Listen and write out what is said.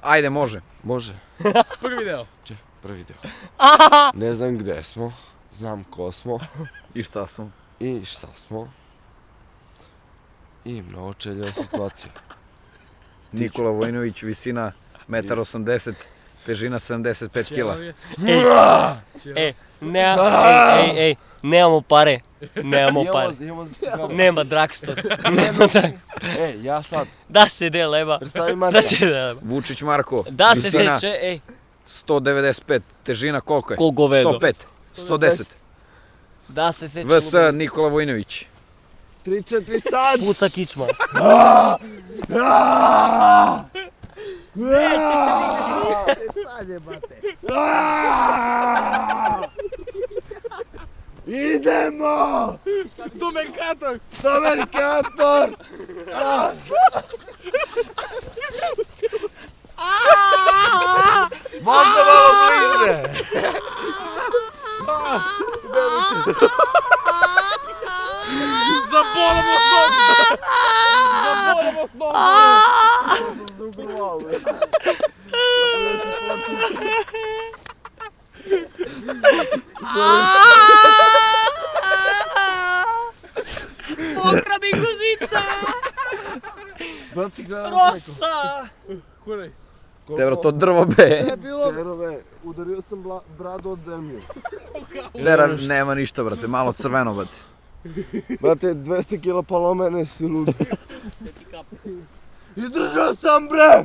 Ajde, može. Može. Prvi deo. Prvi deo. Ne znam gde smo, znam ko smo I šta smo? i šta smo. I mnogo čelja situacija. Nikola Vojinović, visina 1,80 m, težina 75 kg. Nemamo pare. Nemamo pare. Imamo za cigaru. Nema dragstor. Ja sad, Da se deleba. predstavi Da Marka. se deleba. Vučić Marko, Da se visina seče, 195, težina koliko je? ko govedo. 105, 110. Da se seče. VS Nikola Vojinović. 3-4 sad! Puca kičma. Idemo! Do Mercator. Do Mercator! Možda malo bliže! Zabolamo s nogu. Zabolamo s nogu. Mokra mi guzica. Brati, gledam Rosa. Kuraj. Tebro, to drvo be. Terove, udario sam bradu od zemlju. Tera, nema ništa, brate, malo crveno, brate. Brate, 200 kila palomene si ludi. Izdržao sam, bre!